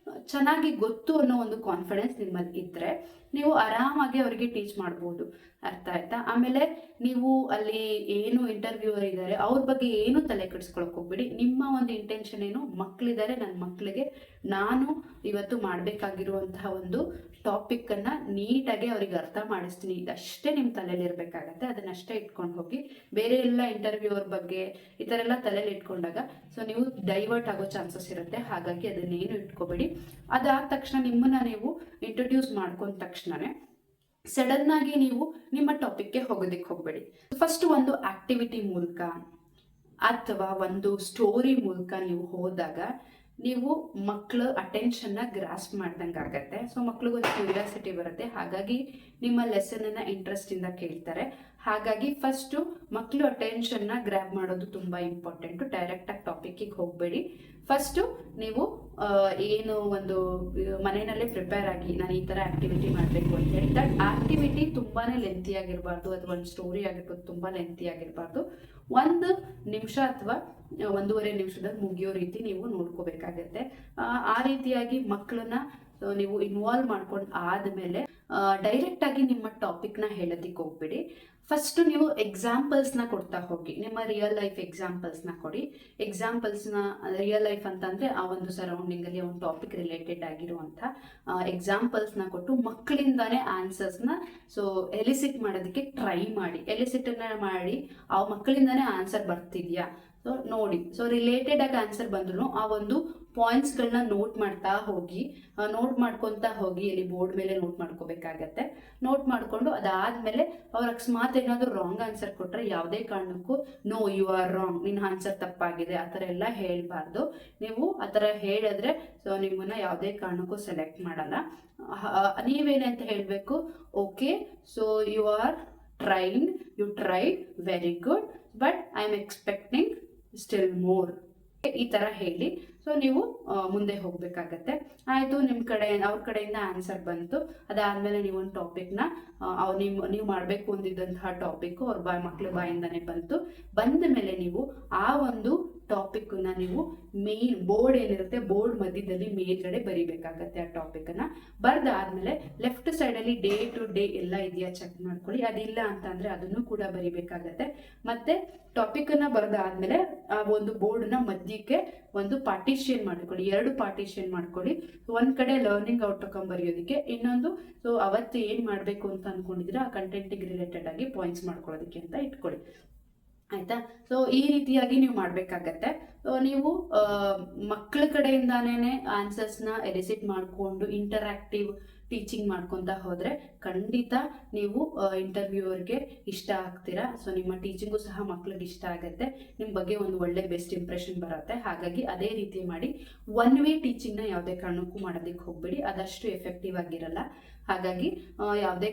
A: ಚೆನ್ನಾಗಿ ಗೊತ್ತು ಅನ್ನೋ ಒಂದು ಕಾನ್ಫಿಡೆನ್ಸ್ ನಿಮ್ಮಲ್ಲಿ ಇದ್ದರೆ ನೀವು ಆರಾಮಾಗಿ ಅವರಿಗೆ ಟೀಚ್ ಮಾಡ್ಬೋದು. ಅರ್ಥ ಆಯ್ತಾ? ಆಮೇಲೆ ನೀವು ಅಲ್ಲಿ ಏನು ಇಂಟರ್ವ್ಯೂವರ್ ಇದ್ದಾರೆ ಅವ್ರ ಬಗ್ಗೆ ಏನು ತಲೆ ಕೆಡಿಸ್ಕೊಳಕ್ ಹೋಗ್ಬೇಡಿ. ನಿಮ್ಮ ಒಂದು ಇಂಟೆನ್ಷನ್ ಏನು, ಮಕ್ಕಳಿದ್ದಾರೆ, ನನ್ನ ಮಕ್ಕಳಿಗೆ ನಾನು ಇವತ್ತು ಮಾಡಬೇಕಾಗಿರುವಂತಹ ಒಂದು ಟಾಪಿಕ್ಕನ್ನು ನೀಟಾಗಿ ಅವ್ರಿಗೆ ಅರ್ಥ ಮಾಡಿಸ್ತೀನಿ, ಇದಷ್ಟೇ ನಿಮ್ಮ ತಲೆಯಲ್ಲಿ ಇರಬೇಕಾಗತ್ತೆ. ಅದನ್ನಷ್ಟೇ ಇಟ್ಕೊಂಡು ಹೋಗಿ. ಬೇರೆ ಎಲ್ಲ ಇಂಟರ್ವ್ಯೂವರ್ ಬಗ್ಗೆ ಈ ಥರ ಎಲ್ಲ ತಲೆಯಲ್ಲಿ ಇಟ್ಕೊಂಡಾಗ ನೀವು ಡೈವರ್ಟ್ ಆಗೋ ಚಾನ್ಸಸ್ ಇರುತ್ತೆ. ಹಾಗಾಗಿ ಅದನ್ನೇನು ಇಟ್ಕೋಬೇಡಿ. ಅದಾದ ತಕ್ಷಣ ನಿಮ್ಮನ್ನ ನೀವು ಇಂಟ್ರೊಡ್ಯೂಸ್ ಮಾಡ್ಕೊಂಡ ತಕ್ಷಣವೇ ಸಡನ್ ಆಗಿ ನೀವು ನಿಮ್ಮ ಟಾಪಿಕ್ಗೆ ಹೋಗೋದಕ್ಕೆ ಹೋಗಬೇಡಿ. ಫಸ್ಟ್ ಒಂದು ಆಕ್ಟಿವಿಟಿ ಮೂಲಕ ಅಥವಾ ಒಂದು ಸ್ಟೋರಿ ಮೂಲಕ ನೀವು ಹೋದಾಗ ನೀವು ಮಕ್ಕಳು ಅಟೆನ್ಷನ್ನ ಗ್ರಾಸ್ಪ್ ಮಾಡ್ದಂಗೆ ಆಗತ್ತೆ. ಸೊ ಮಕ್ಳಿಗೊಂದು ಕ್ಯೂರಿಯಾಸಿಟಿ ಬರುತ್ತೆ, ಹಾಗಾಗಿ ನಿಮ್ಮ ಲೆಸನನ್ನು ಇಂಟ್ರೆಸ್ಟಿಂದ ಕೇಳ್ತಾರೆ. ಹಾಗಾಗಿ ಫಸ್ಟು ಮಕ್ಕಳು ಅಟೆನ್ಷನ್ನ ಗ್ರ್ಯಾಬ್ ಮಾಡೋದು ತುಂಬ ಇಂಪಾರ್ಟೆಂಟು. ಡೈರೆಕ್ಟಾಗಿ ಟಾಪಿಕ್ಕಿಗೆ ಹೋಗಬೇಡಿ. ಫಸ್ಟು ನೀವು ಏನು ಒಂದು ಮನೆಯಲ್ಲೇ ಪ್ರಿಪೇರ್ ಆಗಿ ನಾನು ಈ ಥರ ಆ್ಯಕ್ಟಿವಿಟಿ ಮಾಡಬೇಕು ಅಂತ ಹೇಳಿ. ದಟ್ ಆ್ಯಕ್ಟಿವಿಟಿ ತುಂಬಾ ಲೆಂತಿ ಆಗಿರಬಾರ್ದು, ಅಥವಾ ಒಂದು ಸ್ಟೋರಿ ಆಗಿರ್ಬೋದು ತುಂಬ ಲೆಂತಿ ಆಗಿರಬಾರ್ದು. 1 ನಿಮಿಷ ಅಥವಾ 1.5 ನಿಮಿಷದಲ್ಲಿ ಮುಗಿಯೋ ರೀತಿ ನೀವು ನೋಡ್ಕೋಬೇಕಾಗತ್ತೆ. ಆ ರೀತಿಯಾಗಿ ಮಕ್ಕಳನ್ನ ನೀವು ಇನ್ವಾಲ್ವ್ ಮಾಡ್ಕೊಂಡು ಆದಮೇಲೆ ಡೈರೆಕ್ಟಾಗಿ ನಿಮ್ಮ ಟಾಪಿಕ್ನ ಹೇಳೋದಕ್ಕೆ ಹೋಗ್ಬಿಡಿ. ಫಸ್ಟು ನೀವು ಎಕ್ಸಾಂಪಲ್ಸ್ನ ಕೊಡ್ತಾ ಹೋಗಿ. ನಿಮ್ಮ ರಿಯಲ್ ಲೈಫ್ ಎಕ್ಸಾಂಪಲ್ಸ್ನ ಕೊಡಿ. ಎಕ್ಸಾಂಪಲ್ಸ್ನ ರಿಯಲ್ ಲೈಫ್ ಅಂತಂದರೆ ಆ ಒಂದು ಸರೌಂಡಿಂಗಲ್ಲಿ ಒಂದು ಟಾಪಿಕ್ ರಿಲೇಟೆಡ್ ಆಗಿರುವಂಥ ಎಕ್ಸಾಂಪಲ್ಸ್ನ ಕೊಟ್ಟು ಮಕ್ಕಳಿಂದಾನೇ ಆನ್ಸರ್ಸ್ನ ಎಲಿಸಿಟ್ ಮಾಡೋದಕ್ಕೆ ಟ್ರೈ ಮಾಡಿ. ಎಲಿಸಿಟನ್ನು ಮಾಡಿ ಆ ಮಕ್ಕಳಿಂದಾನೇ ಆನ್ಸರ್ ಬರ್ತಿದ್ಯಾ ನೋಡಿ. ರಿಲೇಟೆಡ್ ಆಗಿ ಆನ್ಸರ್ ಬಂದ್ರು ಆ ಒಂದು ಪಾಯಿಂಟ್ಸ್ಗಳನ್ನ ನೋಟ್ ಮಾಡ್ತಾ ಹೋಗಿ, ನೋಟ್ ಮಾಡ್ಕೊತಾ ಹೋಗಿ. ಇಲ್ಲಿ ಬೋರ್ಡ್ ಮೇಲೆ ನೋಟ್ ಮಾಡ್ಕೋಬೇಕಾಗತ್ತೆ. ನೋಟ್ ಮಾಡಿಕೊಂಡು ಅದಾದಮೇಲೆ ಅವ್ರು ಅಕಸ್ಮಾತ್ ಏನಾದರೂ ರಾಂಗ್ ಆನ್ಸರ್ ಕೊಟ್ಟರೆ ಯಾವುದೇ ಕಾರಣಕ್ಕೂ ನೋ ಯು ಆರ್ ರಾಂಗ್, ನಿನ್ನ ಆನ್ಸರ್ ತಪ್ಪಾಗಿದೆ ಆ ಥರ ಎಲ್ಲ ಹೇಳಬಾರ್ದು. ನೀವು ಆ ಥರ ಹೇಳಿದ್ರೆ ನಿಮ್ಮನ್ನ ಯಾವುದೇ ಕಾರಣಕ್ಕೂ ಸೆಲೆಕ್ಟ್ ಮಾಡಲ್ಲ. ನೀವೇನಂತ ಹೇಳಬೇಕು, okay you are trained, you tried very good, but I am expecting still more, ಈ ಥರ ಹೇಳಿ ನೀವು ಮುಂದೆ ಹೋಗಬೇಕಾಗತ್ತೆ. ಆಯಿತು, ಅವ್ರ ಕಡೆಯಿಂದ ಆನ್ಸರ್ ಬಂತು. ಅದಾದಮೇಲೆ ನೀವೊಂದು ಟಾಪಿಕ್ನ ನೀವು ಮಾಡಬೇಕು ಅಂದಿದ್ದಂತಹ ಟಾಪಿಕ್ಕು ಅವ್ರ ಮಕ್ಕಳ ಬಾಯಿಂದಾನೆ ಬಂದ ಮೇಲೆ ನೀವು ಆ ಒಂದು ಟಾಪಿಕ್ನ ನೀವು ಮೇನ್ ಬೋರ್ಡ್ ಏನಿರುತ್ತೆ ಬೋರ್ಡ್ ಮಧ್ಯದಲ್ಲಿ ಮೇಲ್ಗಡೆ ಬರಿಬೇಕಾಗತ್ತೆ. ಆ ಟಾಪಿಕನ್ನು ಬರೆದಾದ್ಮೇಲೆ ಲೆಫ್ಟ್ ಸೈಡಲ್ಲಿ ಡೇ ಟು ಡೇ ಎಲ್ಲ ಇದೆಯಾ ಚೆಕ್ ಮಾಡ್ಕೊಳ್ಳಿ. ಅದಿಲ್ಲ ಅಂತಂದರೆ ಅದನ್ನು ಕೂಡ ಬರಿಬೇಕಾಗತ್ತೆ. ಮತ್ತೆ ಟಾಪಿಕನ್ನು ಬರೆದಾದ್ಮೇಲೆ ಆ ಒಂದು ಬೋರ್ಡ್ನ ಮಧ್ಯಕ್ಕೆ ಒಂದು ಪಾರ್ಟಿಷನ್ ಮಾಡ್ಕೊಳ್ಳಿ, 2 ಪಾರ್ಟಿಷನ್ ಮಾಡ್ಕೊಳ್ಳಿ. ಒಂದು ಕಡೆ ಲರ್ನಿಂಗ್ ಔಟ್ಕಮ್ ಬರೆಯೋದಕ್ಕೆ, ಇನ್ನೊಂದು ಅವತ್ತು ಏನು ಮಾಡಬೇಕು ಅಂತ ಅಂದ್ಕೊಂಡಿದ್ರೆ ಆ ಕಂಟೆಂಟಿಗೆ ರಿಲೇಟೆಡ್ ಆಗಿ ಪಾಯಿಂಟ್ಸ್ ಮಾಡ್ಕೊಳ್ಳೋದಕ್ಕೆ ಅಂತ ಇಟ್ಕೊಳ್ಳಿ. ಆಯಿತಾ? ಈ ರೀತಿಯಾಗಿ ನೀವು ಮಾಡಬೇಕಾಗತ್ತೆ. ನೀವು ಮಕ್ಕಳ ಕಡೆಯಿಂದಾನೇ ಆನ್ಸರ್ಸ್ನ ಎಲಿಸಿಟ್ ಮಾಡಿಕೊಂಡು ಇಂಟರಾಕ್ಟಿವ್ ಟೀಚಿಂಗ್ ಮಾಡ್ಕೊತಾ ಹೋದರೆ ಖಂಡಿತ ನೀವು ಇಂಟರ್ವ್ಯೂವರ್ಗೆ ಇಷ್ಟ ಆಗ್ತೀರಾ. ನಿಮ್ಮ ಟೀಚಿಂಗು ಸಹ ಮಕ್ಳಿಗೆ ಇಷ್ಟ ಆಗುತ್ತೆ, ನಿಮ್ಮ ಬಗ್ಗೆ ಒಂದು ಒಳ್ಳೆ ಬೆಸ್ಟ್ ಇಂಪ್ರೆಷನ್ ಬರುತ್ತೆ. ಹಾಗಾಗಿ ಅದೇ ರೀತಿ ಮಾಡಿ. 1 ವೇ ಟೀಚಿಂಗ್ನ ಯಾವುದೇ ಕಾರಣಕ್ಕೂ ಮಾಡೋದಕ್ಕೆ ಹೋಗ್ಬೇಡಿ, ಅದಷ್ಟು ಎಫೆಕ್ಟಿವ್ ಆಗಿರಲ್ಲ. ಹಾಗಾಗಿ ಯಾವುದೇ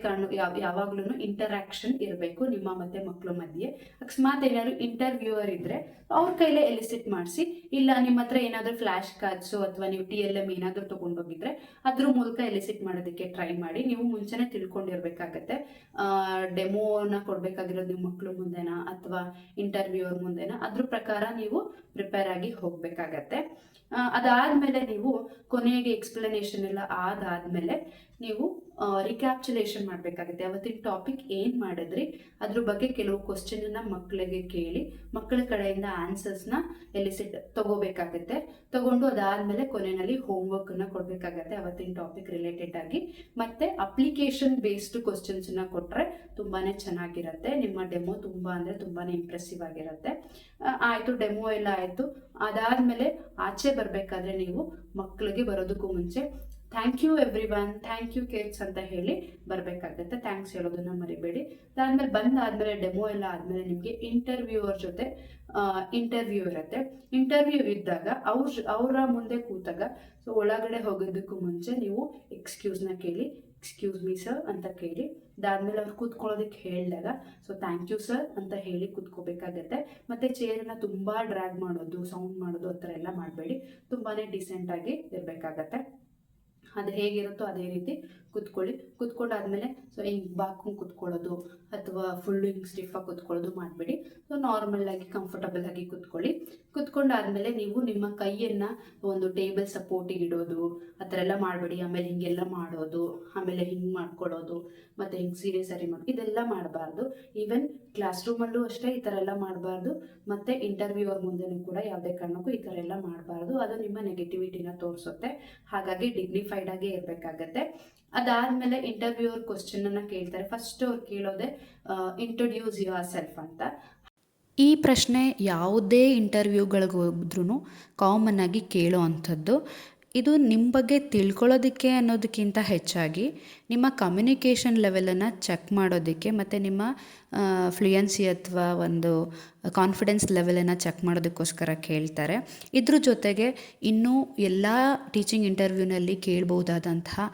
A: ಯಾವಾಗ್ಲೂ ಇಂಟರಾಕ್ಷನ್ ಇರಬೇಕು ನಿಮ್ಮ ಮತ್ತೆ ಮಕ್ಕಳ ಮಧ್ಯೆ. ಅಕಸ್ಮಾತ್ ಏನಾದ್ರು ಇಂಟರ್ವ್ಯೂವರ್ ಇದ್ರೆ ಅವ್ರ ಕೈಲೇ ಎಲಿಸಿಟ್ ಮಾಡಿಸಿ, ಇಲ್ಲ ನಿಮ್ಮ ಹತ್ರ ಏನಾದರೂ ಫ್ಲಾಶ್ ಕಾರ್ಡ್ಸು ಅಥವಾ ನೀವು TLM ಏನಾದರೂ ತೊಗೊಂಡೋಗಿದ್ರೆ ಅದ್ರ ಮೂಲಕ ಎಲಿಸಿಟ್ ಮಾಡೋದಕ್ಕೆ ಟ್ರೈ ಮಾಡಿ. ನೀವು ಮುಂಚೆನೇ ತಿಳ್ಕೊಂಡಿರ್ಬೇಕಾಗತ್ತೆ ಡೆಮೋನ ಕೊಡಬೇಕಾಗಿರೋದು ನಿಮ್ಮ ಮಕ್ಕಳು ಮುಂದೆನಾ ಅಥವಾ ಇಂಟರ್ವ್ಯೂವರ್ ಮುಂದೆನಾ, ಅದ್ರ ಪ್ರಕಾರ ನೀವು ಪ್ರಿಪೇರ್ ಆಗಿ ಹೋಗಬೇಕಾಗತ್ತೆ. ಅದಾದಮೇಲೆ ನೀವು ಕೊನೆಗೆ ಎಕ್ಸ್ಪ್ಲನೇಷನ್ ಎಲ್ಲ ಆದಾದಮೇಲೆ ನೀವು ರಿಕ್ಯಾಪ್ಚುಲೇಷನ್ ಮಾಡಬೇಕಾಗುತ್ತೆ. ಅವತ್ತಿನ ಟಾಪಿಕ್ ಏನು ಮಾಡಿದ್ರಿ ಅದ್ರ ಬಗ್ಗೆ ಕೆಲವು ಕ್ವಶನನ್ನು ಮಕ್ಕಳಿಗೆ ಕೇಳಿ ಮಕ್ಕಳ ಕಡೆಯಿಂದ ಆನ್ಸರ್ಸ್ನ ಎಲಿಸಿಟ್ ತಗೋಬೇಕಾಗತ್ತೆ. ತಗೊಂಡು ಅದಾದಮೇಲೆ ಕೊನೆಯಲ್ಲಿ ಹೋಮ್ವರ್ಕನ್ನು ಕೊಡಬೇಕಾಗತ್ತೆ ಅವತ್ತಿನ ಟಾಪಿಕ್ ರಿಲೇಟೆಡ್ ಆಗಿ. ಮತ್ತು ಅಪ್ಲಿಕೇಶನ್ ಬೇಸ್ಡ್ ಕ್ವಶನ್ಸನ್ನ ಕೊಟ್ಟರೆ ತುಂಬಾ ಚೆನ್ನಾಗಿರುತ್ತೆ. ನಿಮ್ಮ ಡೆಮೋ ತುಂಬಾ ಇಂಪ್ರೆಸಿವ್ ಆಗಿರುತ್ತೆ. ಆಯಿತು, ಡೆಮೋ ಎಲ್ಲ ಆಯಿತು. ಅದಾದಮೇಲೆ ಆಚೆ ಬರಬೇಕಾದ್ರೆ ನೀವು ಮಕ್ಕಳಿಗೆ ಬರೋದಕ್ಕೂ ಮುಂಚೆ thank you everyone, thank you cakes ಅಂತ ಹೇಳಿ ಬರಬೇಕಾಗತ್ತೆ. ಥ್ಯಾಂಕ್ಸ್ ಹೇಳೋದನ್ನ ಮರಿಬೇಡಿ. ಅದಾದ್ಮೇಲೆ ಬಂದಾದ್ಮೇಲೆ ಡೆಮೋ ಎಲ್ಲ ಆದಮೇಲೆ ನಿಮಗೆ ಇಂಟರ್ವ್ಯೂವರ್ ಜೊತೆ ಇಂಟರ್ವ್ಯೂ ಇರುತ್ತೆ. ಇಂಟರ್ವ್ಯೂ ಇದ್ದಾಗ ಅವರ ಮುಂದೆ ಕೂತಾಗ ಸೊ ಒಳಗಡೆ ಹೋಗೋದಕ್ಕೂ ಮುಂಚೆ ನೀವು ಎಕ್ಸ್ಕ್ಯೂಸ್ನ ಕೇಳಿ, ಎಕ್ಸ್ಕ್ಯೂಸ್ ಮೀ ಸರ್ ಅಂತ ಕೇಳಿ. ಅದಾದ್ಮೇಲೆ ಅವ್ರು ಕೂತ್ಕೊಳ್ಳೋದಕ್ಕೆ ಹೇಳಿದಾಗ ಸೊ ಥ್ಯಾಂಕ್ ಯು ಸರ್ ಅಂತ ಹೇಳಿ ಕೂತ್ಕೋಬೇಕಾಗತ್ತೆ. ಮತ್ತು ಚೇರನ್ನ ತುಂಬ ಡ್ರ್ಯಾಗ್ ಮಾಡೋದು, ಸೌಂಡ್ ಮಾಡೋದು ಆ ಥರ ಎಲ್ಲ ಮಾಡಬೇಡಿ. ತುಂಬಾ ಡಿಸೆಂಟಾಗಿ ಇರಬೇಕಾಗತ್ತೆ. ಅದು ಹೇಗಿರುತ್ತೋ ಅದೇ ರೀತಿ ಕುತ್ಕೊಂಡಾದ್ಮೇಲೆ ಸೊ ಹಿಂಗೆ ಬಾಕೊಂಡು ಕುತ್ಕೊಳ್ಳೋದು ಅಥವಾ ಫುಲ್ಲು ಹಿಂಗೆ ಸ್ಟಿಫಾಗಿ ಕುತ್ಕೊಳ್ಳೋದು ಮಾಡಬೇಡಿ. ಸೊ ನಾರ್ಮಲಾಗಿ ಕಂಫರ್ಟಬಲ್ ಆಗಿ ಕುತ್ಕೊಂಡಾದ್ಮೇಲೆ ನೀವು ನಿಮ್ಮ ಕೈಯನ್ನು ಒಂದು ಟೇಬಲ್ ಸಪೋರ್ಟಿಗೆ ಇಡೋದು ಆ ಥರ ಎಲ್ಲ ಮಾಡಬೇಡಿ. ಆಮೇಲೆ ಹಿಂಗೆಲ್ಲ ಮಾಡೋದು, ಆಮೇಲೆ ಹಿಂಗೆ ಮಾಡ್ಕೊಳ್ಳೋದು, ಮತ್ತು ಹಿಂಗೆ ಸೀರೆ ಸರಿ ಮಾಡೋದು, ಇದೆಲ್ಲ ಮಾಡಬಾರ್ದು. ಈವನ್ ಕ್ಲಾಸ್ ರೂಮಲ್ಲೂ ಅಷ್ಟೇ ಈ ಥರ ಎಲ್ಲ ಮಾಡಬಾರ್ದು. ಮತ್ತು ಇಂಟರ್ವ್ಯೂವರ್ ಮುಂದೆನೂ ಕೂಡ ಯಾವುದೇ ಕಾರಣಕ್ಕೂ ಈ ಥರ ಎಲ್ಲ ಮಾಡಬಾರ್ದು. ಅದು ನಿಮ್ಮ ನೆಗೆಟಿವಿಟಿನ ತೋರಿಸುತ್ತೆ. ಹಾಗಾಗಿ ಡಿಗ್ನಿಫೈಡ್ ಆಗಿ ಇರಬೇಕಾಗತ್ತೆ. ಅದಾದಮೇಲೆ ಇಂಟರ್ವ್ಯೂವರ್ ಕ್ವಶನನ್ನು ಕೇಳ್ತಾರೆ. ಫಸ್ಟ್ ಅವ್ರು ಕೇಳೋದೆ ಇಂಟ್ರೊಡ್ಯೂಸ್ ಯುವರ್ ಸೆಲ್ಫ್ ಅಂತ.
B: ಈ ಪ್ರಶ್ನೆ ಯಾವುದೇ ಇಂಟರ್ವ್ಯೂಗಳಿಗೆ ಹೋದ್ರೂ ಕಾಮನ್ ಆಗಿ ಕೇಳೋ ಅಂಥದ್ದು. ಇದು ನಿಮ್ಮ ಬಗ್ಗೆ ತಿಳ್ಕೊಳ್ಳೋದಕ್ಕೆ ಅನ್ನೋದಕ್ಕಿಂತ ಹೆಚ್ಚಾಗಿ ನಿಮ್ಮ ಕಮ್ಯುನಿಕೇಷನ್ ಲೆವೆಲನ್ನು ಚೆಕ್ ಮಾಡೋದಕ್ಕೆ ಮತ್ತು ನಿಮ್ಮ ಫ್ಲೂಯೆನ್ಸಿ ಅಥವಾ ಒಂದು ಕಾನ್ಫಿಡೆನ್ಸ್ ಲೆವೆಲನ್ನು ಚೆಕ್ ಮಾಡೋದಕ್ಕೋಸ್ಕರ ಕೇಳ್ತಾರೆ. ಇದ್ರ ಜೊತೆಗೆ ಇನ್ನೂ ಎಲ್ಲ ಟೀಚಿಂಗ್ ಇಂಟರ್ವ್ಯೂನಲ್ಲಿ ಕೇಳ್ಬೋದಾದಂತಹ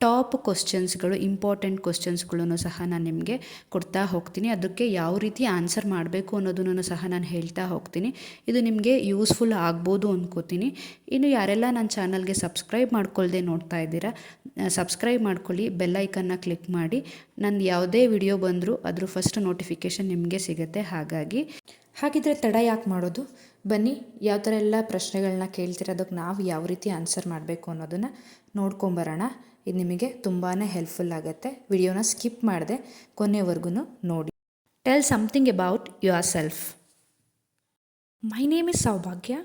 B: ಟಾಪ್ ಕ್ವಶನ್ಸ್ಗಳು, ಇಂಪಾರ್ಟೆಂಟ್ ಕ್ವಶನ್ಸ್ಗಳನ್ನು ಸಹ ನಾನು ನಿಮಗೆ ಕೊಡ್ತಾ ಹೋಗ್ತೀನಿ. ಅದಕ್ಕೆ ಯಾವ ರೀತಿ ಆನ್ಸರ್ ಮಾಡಬೇಕು ಅನ್ನೋದನ್ನು ಸಹ ನಾನು ಹೇಳ್ತಾ ಹೋಗ್ತೀನಿ. ಇದು ನಿಮಗೆ ಯೂಸ್ಫುಲ್ ಆಗ್ಬೋದು ಅಂದ್ಕೋತೀನಿ. ಇನ್ನು ಯಾರೆಲ್ಲ ನನ್ನ ಚಾನಲ್ಗೆ ಸಬ್ಸ್ಕ್ರೈಬ್ ಮಾಡ್ಕೊಳ್ದೆ ನೋಡ್ತಾ ಇದ್ದೀರಾ, ಸಬ್ಸ್ಕ್ರೈಬ್ ಮಾಡ್ಕೊಳ್ಳಿ, ಬೆಲ್ ಐಕನ್ನ ಕ್ಲಿಕ್ ಮಾಡಿ. ನಂದು ಯಾವುದೇ ವಿಡಿಯೋ ಬಂದರೂ ಅದ್ರ ಫಸ್ಟ್ ನೋಟಿಫಿಕೇಷನ್ ನಿಮಗೆ ಸಿಗುತ್ತೆ. ಹಾಗಿದ್ರೆ ತಡ ಯಾಕೆ ಮಾಡೋದು, ಬನ್ನಿ ಯಾವ ಥರ ಎಲ್ಲ ಪ್ರಶ್ನೆಗಳನ್ನ ಕೇಳ್ತೀರ, ಅದಕ್ಕೆ ನಾವು ಯಾವ ರೀತಿ ಆನ್ಸರ್ ಮಾಡಬೇಕು ಅನ್ನೋದನ್ನು ನೋಡ್ಕೊಂಬರೋಣ. ಇದು ನಿಮಗೆ ತುಂಬಾ ಹೆಲ್ಪ್ಫುಲ್ ಆಗುತ್ತೆ. ವಿಡಿಯೋನ ಸ್ಕಿಪ್ ಮಾಡದೆ ಕೊನೆವರೆಗೂ ನೋಡಿ. Tell something about your self. My name is ಸೌಭಾಗ್ಯ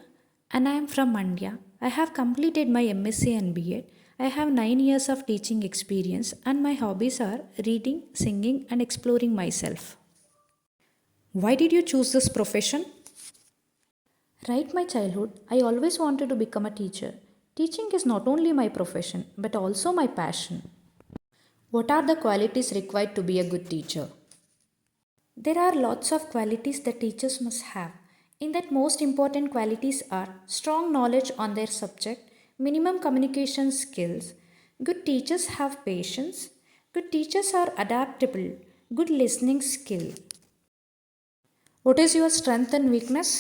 B: and I am from Mandya. I have completed my MSc and B.Ed. I have 9 years of teaching experience and my hobbies are reading, singing and exploring myself. Why did you choose this profession? Right my childhood, I always wanted to become a teacher. Teaching is not only my profession but also my passion. What are the qualities required to be a good teacher? There are lots of qualities that teachers must have. In that, most important qualities are strong knowledge on their subject, minimum communication skills, good teachers have patience, good teachers are adaptable, good listening skill. What is your strength and weakness?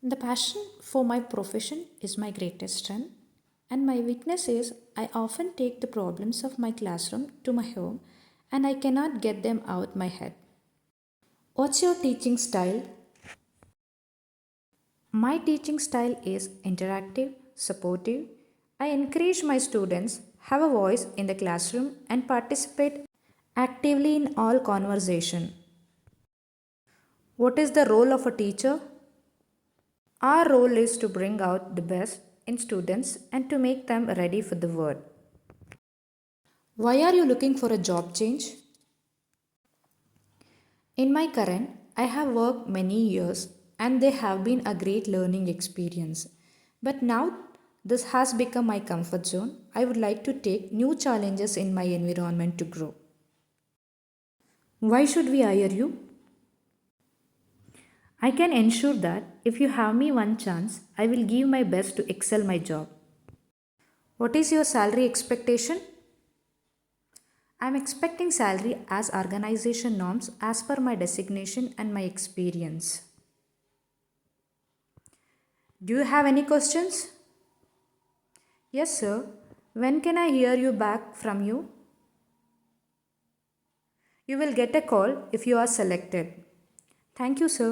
B: The passion for my profession is my greatest strength, and my weakness is I often take the problems of my classroom to my home and I cannot get them out my head. What's your teaching style? My teaching style is interactive, supportive. I encourage my students have a voice in the classroom and participate actively in all conversation. What is the role of a teacher? Our role is to bring out the best in students and to make them ready for the world. Why are you looking for a job change? In my current, I have worked many years and they have been a great learning experience. But now this has become my comfort zone. I would like to take new challenges in my environment to grow. Why should we hire you? I can ensure that if you have me one chance, I will give my best to excel my job. What is your salary expectation? I am expecting salary as organization norms as per my designation and my experience. Do you have any questions? Yes, sir. When can I hear you back from you? You will get a call if you are selected. Thank you, sir.